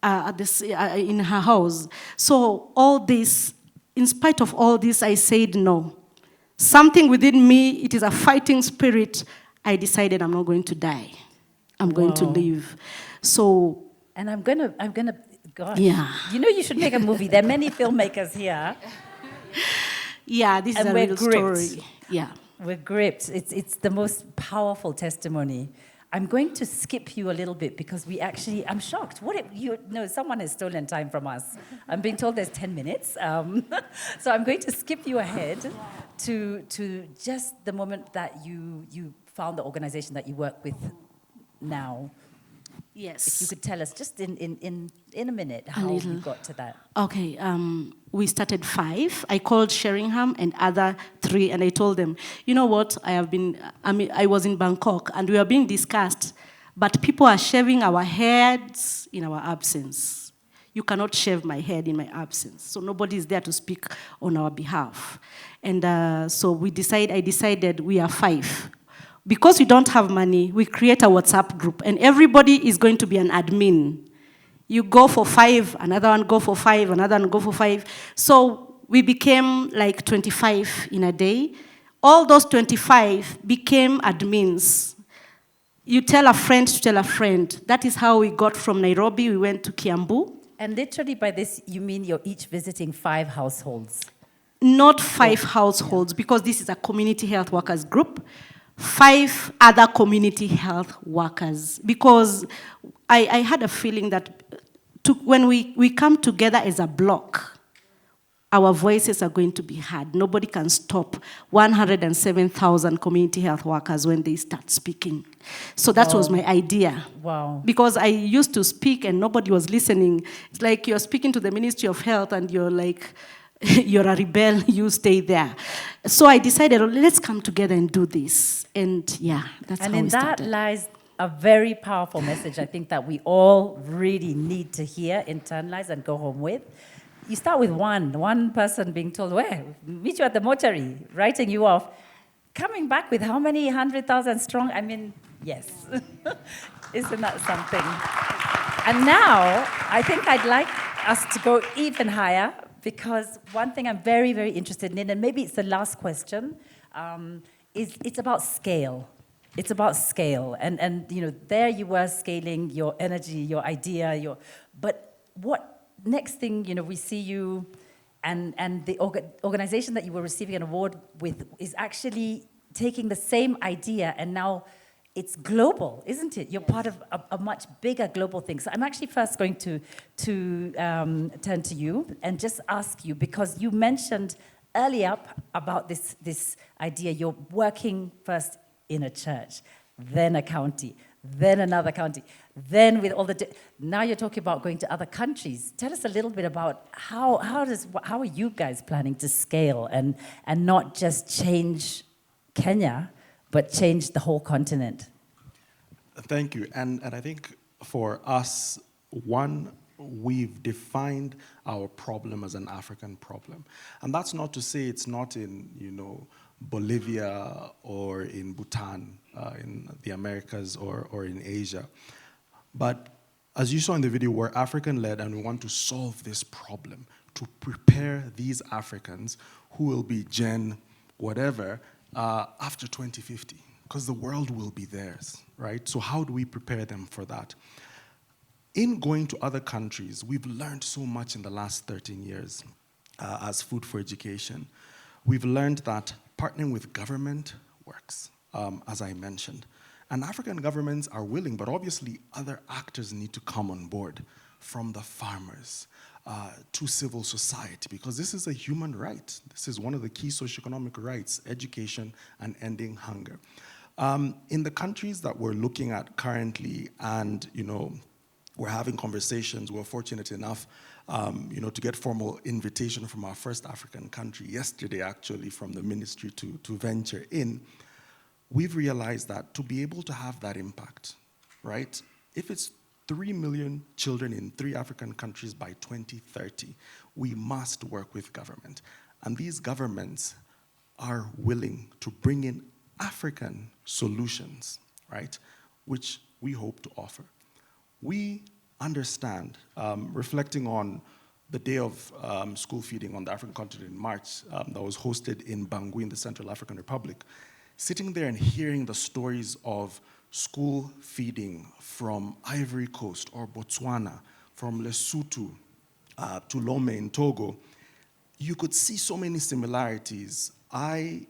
in her house. So all this, in spite of all this, I said no. Something within me, it is a fighting spirit. I decided I'm not going to die. I'm going to live. So. And I'm gonna, gosh. Yeah. You know, you should make a movie. There are many filmmakers here. Yeah, this is a real story. Yeah. We're gripped. It's the most powerful testimony. I'm going to skip you a little bit because I'm shocked. Someone has stolen time from us. I'm being told there's 10 minutes. So I'm going to skip you ahead to just the moment that you found the organization that you work with now. Yes. If you could tell us just in a minute how you got to that. Okay, we started 5. I called Sheringham and other 3, and I told them, you know what, I was in Bangkok, and we were being discussed, but people are shaving our heads in our absence. You cannot shave my head in my absence, so nobody is there to speak on our behalf. And so I decided we are 5. Because we don't have money, we create a WhatsApp group, and everybody is going to be an admin. You go for 5, another one go for 5, another one go for 5. So we became like 25 in a day. All those 25 became admins. You tell a friend to tell a friend. That is how we got from Nairobi, we went to Kiambu. And literally by this, you mean you're each visiting 5 households? Not 5 households, because this is a community health workers group. 5 other community health workers, because I had a feeling that when we come together as a block, our voices are going to be heard. Nobody can stop 107,000 community health workers when they start speaking. So that was my idea. Wow. Because I used to speak and nobody was listening. It's like you're speaking to the Ministry of Health and you're like, you're a rebel, you stay there. So I decided, let's come together and do this. And yeah, that's how we started. And in that lies a very powerful message, I think, that we all really need to hear, internalize, and go home with. You start with one person being told, well, meet you at the mortuary, writing you off. Coming back with how many 100,000 strong? I mean, yes. Isn't that something? And now, I think I'd like us to go even higher, because one thing I'm very, very interested in, and maybe it's the last question, is it's about scale. It's about scale. And you know, there you were scaling your energy, your idea, but what next thing, you know, we see you, and the organization that you were receiving an award with is actually taking the same idea, and now it's global, isn't it? You're part of a much bigger global thing. So I'm actually first going to turn to you and just ask you, because you mentioned earlier about this idea. You're working first in a church, then a county, then another county, then with all the... Now you're talking about going to other countries. Tell us a little bit about how are you guys planning to scale and not just change Kenya, but change the whole continent? Thank you. And I think for us, we've defined our problem as an African problem. And that's not to say it's not in, Bolivia or in Bhutan, in the Americas or in Asia. But as you saw in the video, we're African-led and we want to solve this problem, to prepare these Africans who will be Gen whatever after 2050, because the world will be theirs, right? So how do we prepare them for that? In going to other countries, we've learned so much in the last 13 years as Food for Education. We've learned that partnering with government works, as I mentioned. And African governments are willing, but obviously other actors need to come on board, from the farmers to civil society, because this is a human right. This is one of the key socioeconomic rights, education and ending hunger. In the countries that we're looking at currently, and we're having conversations, we're fortunate enough to get formal invitation from our first African country yesterday, actually, from the ministry to venture in. We've realized that to be able to have that impact, right? If it's 3 million children in 3 African countries by 2030, we must work with government. And these governments are willing to bring in African solutions, right? Which we hope to offer. We understand, reflecting on the day of school feeding on the African continent in March that was hosted in Bangui in the Central African Republic, sitting there and hearing the stories of school feeding from Ivory Coast or Botswana, from Lesotho to Lome in Togo, you could see so many similarities. I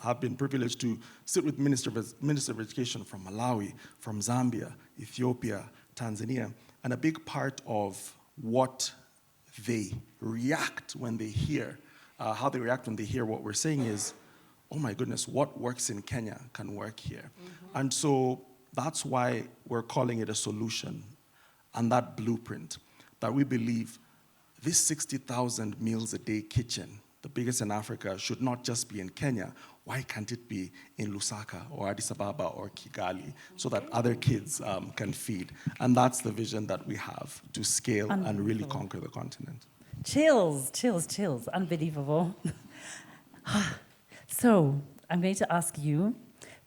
have been privileged to sit with Minister of Education from Malawi, from Zambia, Ethiopia, Tanzania, and a big part of what they react when they hear, how they react when they hear what we're saying is, oh my goodness, what works in Kenya can work here. Mm-hmm. And so that's why we're calling it a solution, and that blueprint, that we believe this 60,000 meals a day kitchen, the biggest in Africa, should not just be in Kenya. Why can't it be in Lusaka or Addis Ababa or Kigali, so that other kids can feed? And that's the vision that we have, to scale and really conquer the continent. Chills, chills, chills. Unbelievable. So I'm going to ask you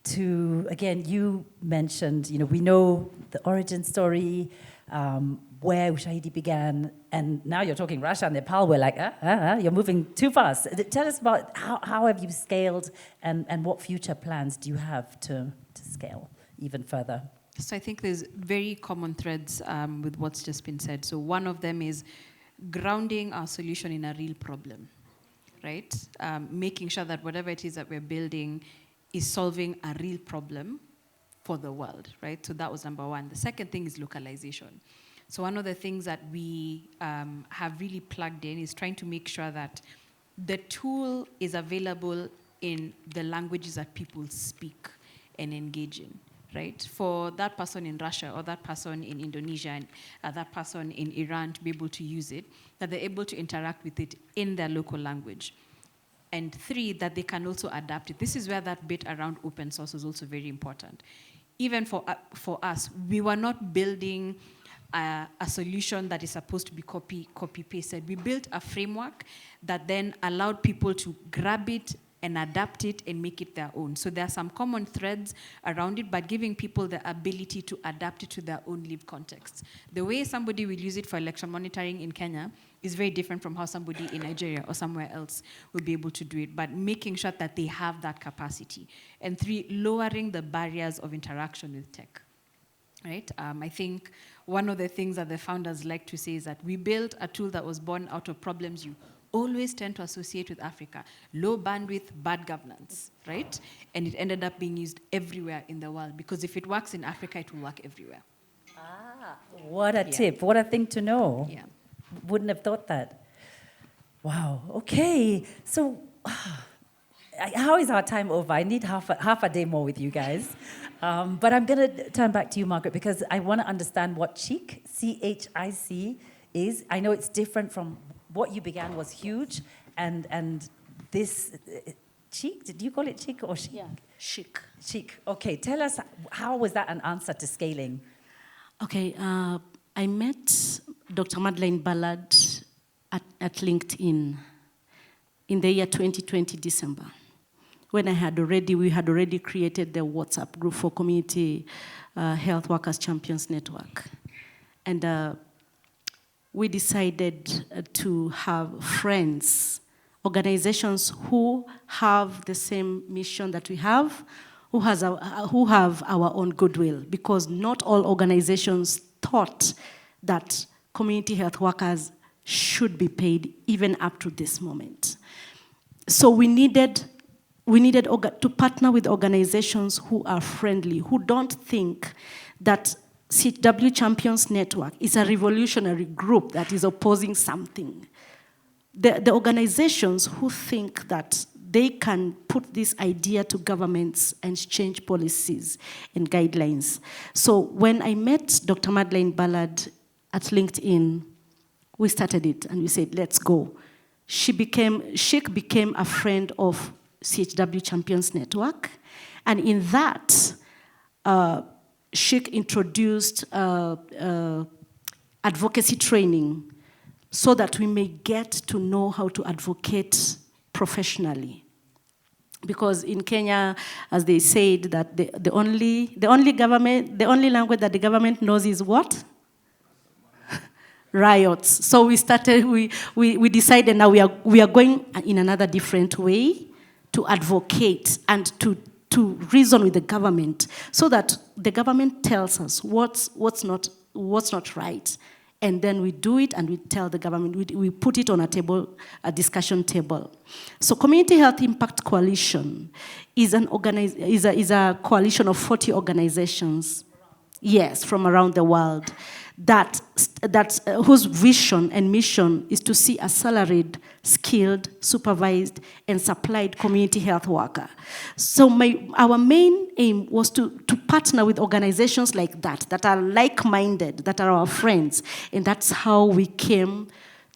to, again, you mentioned, we know the origin story, where Ushahidi began, and now you're talking Russia and Nepal. We're like, you're moving too fast. Tell us about how have you scaled, and what future plans do you have to scale even further? So I think there's very common threads with what's just been said. So one of them is grounding our solution in a real problem, right? Making sure that whatever it is that we're building is solving a real problem for the world, right? So that was number one. The second thing is localization. So one of the things that we have really plugged in is trying to make sure that the tool is available in the languages that people speak and engage in, right? For that person in Russia or that person in Indonesia and that person in Iran to be able to use it, that they're able to interact with it in their local language. And 3, that they can also adapt it. This is where that bit around open source is also very important. Even for us, we were not building a solution that is supposed to be copy-pasted. We built a framework that then allowed people to grab it and adapt it and make it their own. So there are some common threads around it, but giving people the ability to adapt it to their own lived context. The way somebody will use it for election monitoring in Kenya is very different from how somebody in Nigeria or somewhere else will be able to do it, but making sure that they have that capacity. And 3, lowering the barriers of interaction with tech. Right? I think one of the things that the founders like to say is that we built a tool that was born out of problems you always tend to associate with Africa. Low bandwidth, bad governance, right? And it ended up being used everywhere in the world, because if it works in Africa, it will work everywhere. What a tip, what a thing to know. Yeah. Wouldn't have thought that. Wow, okay. So how is our time over? I need half a day more with you guys. But I'm going to turn back to you, Margaret, because I want to understand what CHIC, C-H-I-C, is. I know it's different from what you began was huge, and this, CHIC, did you call it CHIC or CHIC? Yeah, CHIC. CHIC, okay. Tell us, how was that an answer to scaling? Okay, I met Dr. Madeleine Ballard at LinkedIn in the year 2020, December. when we had already created the WhatsApp group for Community Health Workers Champions Network. And we decided to have friends, organizations who have the same mission that we have, who have our own goodwill, because not all organizations thought that community health workers should be paid even up to this moment. So we needed to partner with organizations who are friendly, who don't think that CHW Champions Network is a revolutionary group that is opposing something. The organizations who think that they can put this idea to governments and change policies and guidelines. So when I met Dr. Madeleine Ballard at LinkedIn, we started it and we said, let's go. Sheik became a friend of CHW Champions Network, and in that, Sheik introduced advocacy training so that we may get to know how to advocate professionally. Because in Kenya, as they said, that the only language that the government knows is what? Riots. So we decided now we are going in another different way to advocate and to reason with the government, so that the government tells us what's not right. And then we do it and we tell the government, we put it on a discussion table. So Community Health Impact Coalition is a coalition of 40 organizations, yes, from around the world, whose vision and mission is to see a salaried, skilled, supervised, and supplied community health worker. So our main aim was to partner with organizations like that are like-minded, that are our friends, and that's how we came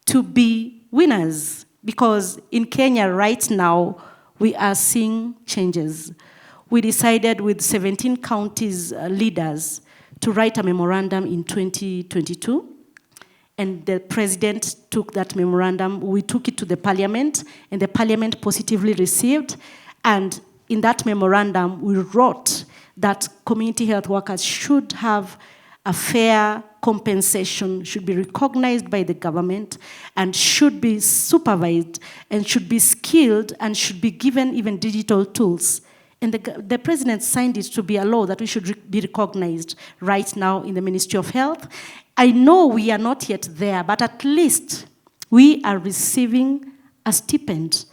to be winners. Because in Kenya right now, we are seeing changes. We decided with 17 counties leaders to write a memorandum in 2022. And the president took that memorandum, we took it to the parliament, and the parliament positively received. And in that memorandum, we wrote that community health workers should have a fair compensation, should be recognized by the government, and should be supervised, and should be skilled, and should be given even digital tools. And the president signed it to be a law that we should be recognized right now in the Ministry of Health. I know we are not yet there, but at least we are receiving a stipend.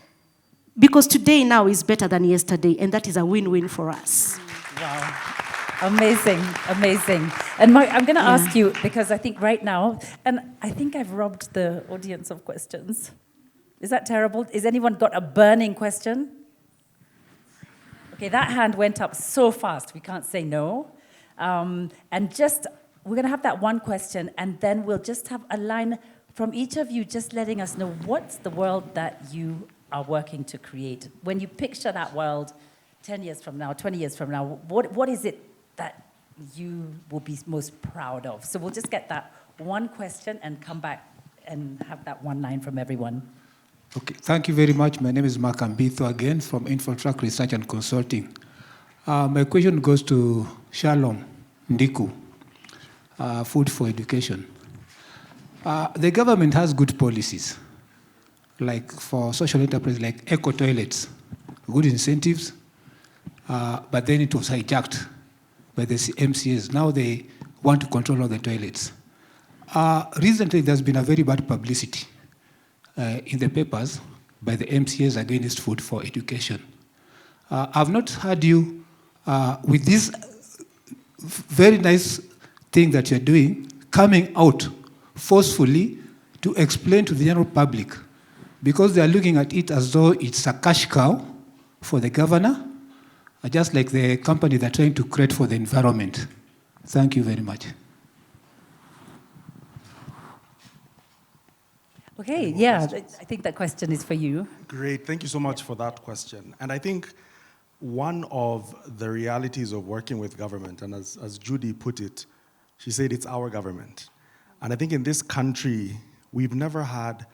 Because today now is better than yesterday, and that is a win-win for us. Wow. Amazing, amazing. And Mark, I'm going to ask you, because I think right now, and I think I've robbed the audience of questions. Is that terrible? Has anyone got a burning question? Okay, that hand went up so fast, we can't say no. And we're going to have that one question, and then we'll just have a line from each of you just letting us know what's the world that you are working to create. When you picture that world 10 years from now, 20 years from now, what is it that you will be most proud of? So we'll just get that one question and come back and have that one line from everyone. Okay, thank you very much. My name is Mark Ambitho again from InfoTrack Research and Consulting. My question goes to Shalom Ndiku, Food for Education. The government has good policies, like for social enterprise, like eco toilets, good incentives, but then it was hijacked by the MCAs. Now they want to control all the toilets. Recently, there's been a very bad publicity in the papers by the MCAs against food for education. I've not heard you with this very nice thing that you're doing, coming out forcefully to explain to the general public, because they are looking at it as though it's a cash cow for the governor, just like the company they're trying to create for the environment. Thank you very much. Okay, yeah, I think that question is for you. Great, thank you so much for that question. And I think one of the realities of working with government, and as Judy put it, she said it's our government. And I think in this country, we've never had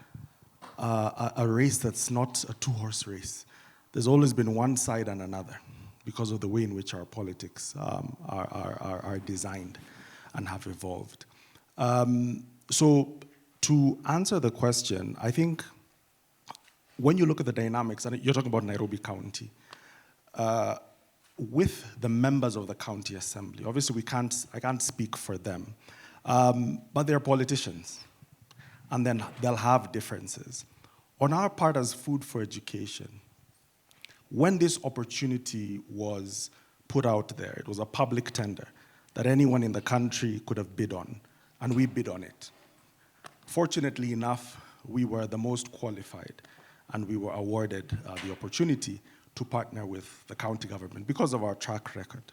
a race that's not a two-horse race. there's always been one side and another because of the way in which our politics are designed and have evolved. So to answer the question, I think when you look at the dynamics, and you're talking about Nairobi County, with the members of the county assembly, obviously I can't speak for them, but they're politicians, and then they'll have differences. On our part as Food for Education, when this opportunity was put out there, it was a public tender that anyone in the country could have bid on, and we bid on it. Fortunately enough, we were the most qualified, and we were awarded the opportunity to partner with the county government because of our track record.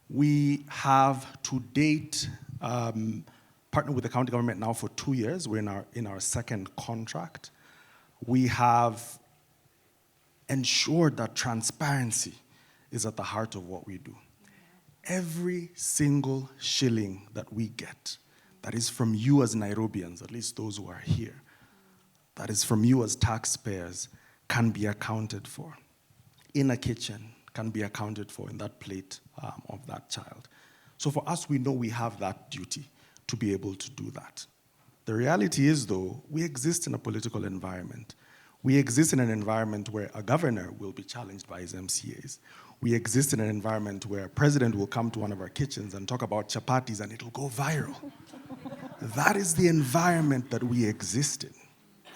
We have to date partnered with the county government now for 2 years. We're in our second contract. We have ensured that transparency is at the heart of what we do. Every single shilling that we get, that is from you as Nairobians, at least those who are here, that is from you as taxpayers, can be accounted for in a kitchen, can be accounted for in that plate of that child. So for us, we know we have that duty to be able to do that. The reality is, though, we exist in a political environment. We exist in an environment where a governor will be challenged by his MCAs. We exist in an environment where a president will come to one of our kitchens and talk about chapatis and it'll go viral. That is the environment that we exist in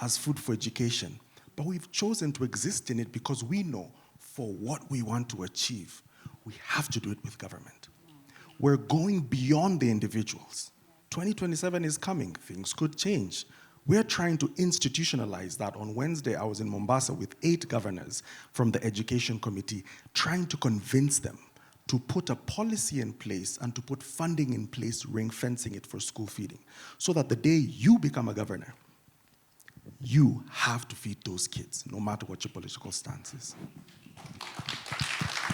as Food for Education. But we've chosen to exist in it because we know for what we want to achieve, we have to do it with government. We're going beyond the individuals. 2027 is coming, things could change. We're trying to institutionalize that. On Wednesday, I was in Mombasa with 8 governors from the Education Committee, trying to convince them to put a policy in place and to put funding in place, ring-fencing it for school feeding, so that the day you become a governor, you have to feed those kids, no matter what your political stance is.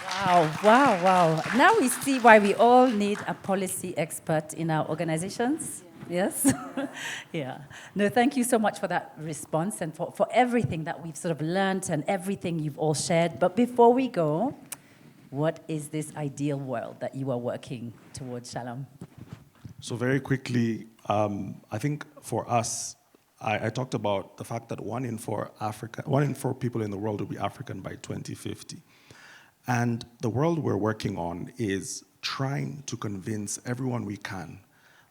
Wow, wow, wow. Now we see why we all need a policy expert in our organizations. Yes? Yeah. No, thank you so much for that response and for everything that we've sort of learned and everything you've all shared. But before we go, what is this ideal world that you are working towards, Shalom? So very quickly, I think for us, I talked about the fact that 1 in 4 people in the world will be African by 2050. And the world we're working on is trying to convince everyone we can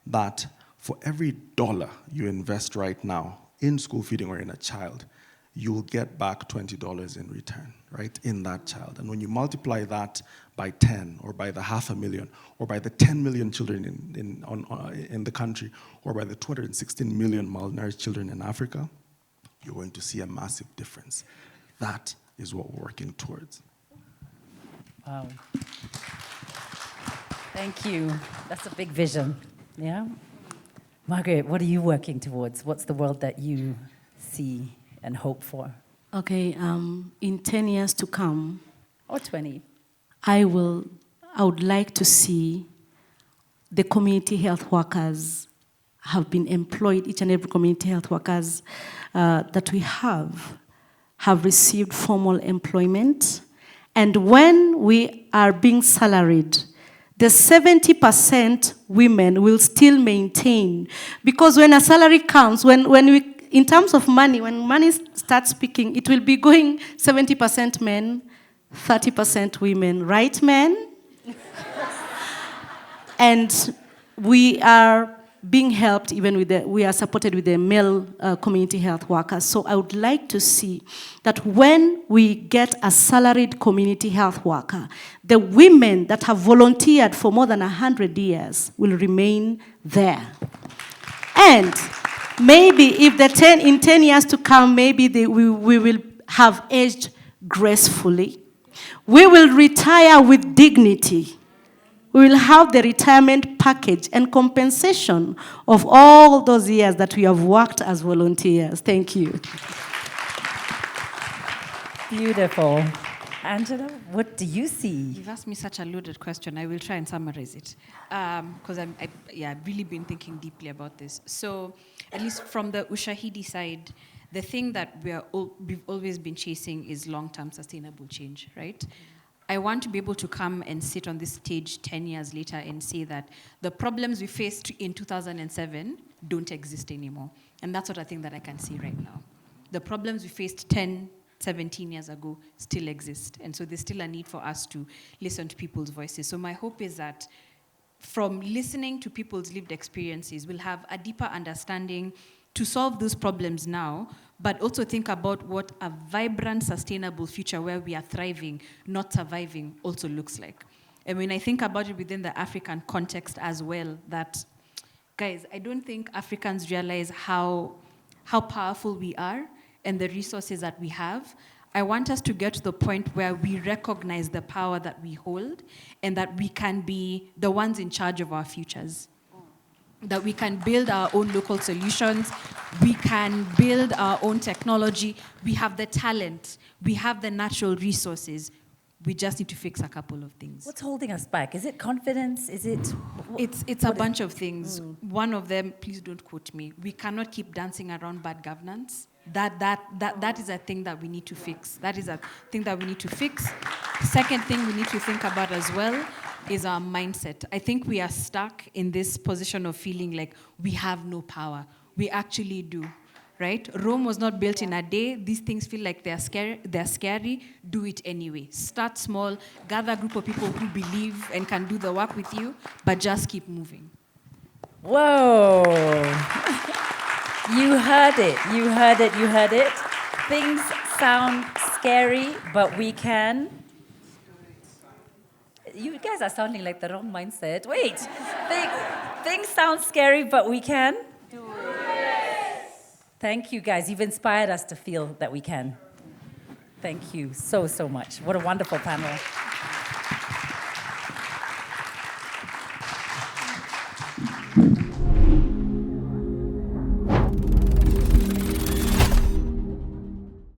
that for every $1 you invest right now in school feeding or in a child, you will get back $20 in return, right, in that child. And when you multiply that by 10, or by the 500,000, or by the 10 million children in the country, or by the 216 million malnourished children in Africa, you're going to see a massive difference. That is what we're working towards. Wow. Thank you. That's a big vision. Yeah? Margaret, what are you working towards? What's the world that you see and hope for? Okay, in 10 years to come, or 20, I would like to see the community health workers have been employed, each and every community health workers that we have received formal employment. And when we are being salaried, the 70% women will still maintain. Because when a salary comes, when we, in terms of money, when money starts speaking, it will be going 70% men, 30% women. Right, men? And we are being helped even with we are supported with the male community health workers. So I would like to see that when we get a salaried community health worker, the women that have volunteered for more than 100 years will remain there. And maybe if in 10 years to come, maybe we will have aged gracefully. We will retire with dignity. We will have the retirement package and compensation of all those years that we have worked as volunteers. Thank you. Beautiful. Angela, what do you see? You've asked me such a loaded question. I will try and summarize it. Because I've really been thinking deeply about this. So, at least from the Ushahidi side, the thing that we've always been chasing is long-term sustainable change, right? I want to be able to come and sit on this stage 10 years later and say that the problems we faced in 2007 don't exist anymore. And that's what I think that I can see right now. The problems we faced 10, 17 years ago still exist. And so there's still a need for us to listen to people's voices. So my hope is that from listening to people's lived experiences, we'll have a deeper understanding to solve those problems now, but also think about what a vibrant, sustainable future where we are thriving, not surviving, also looks like. And when I think about it within the African context as well, that, guys, I don't think Africans realize how powerful we are and the resources that we have. I want us to get to the point where we recognize the power that we hold and that we can be the ones in charge of our futures. That we can build our own local solutions, we can build our own technology, we have the talent, we have the natural resources. We just need to fix a couple of things. What's holding us back? Is it confidence? Is it... It's a bunch of things. One of them, please don't quote me, we cannot keep dancing around bad governance. That is a thing that we need to fix. That is a thing that we need to fix. Second thing we need to think about as well is our mindset. I think we are stuck in this position of feeling like we have no power. We actually do, right? Rome was not built in a day. These things feel like they're scary. Do it anyway. Start small, gather a group of people who believe and can do the work with you, but just keep moving. Whoa. You heard it. You heard it. You heard it. Things sound scary, but we can. You guys are sounding like the wrong mindset. Wait. Things sound scary, but we can. Do it. Thank you, guys. You've inspired us to feel that we can. Thank you so much. What a wonderful panel.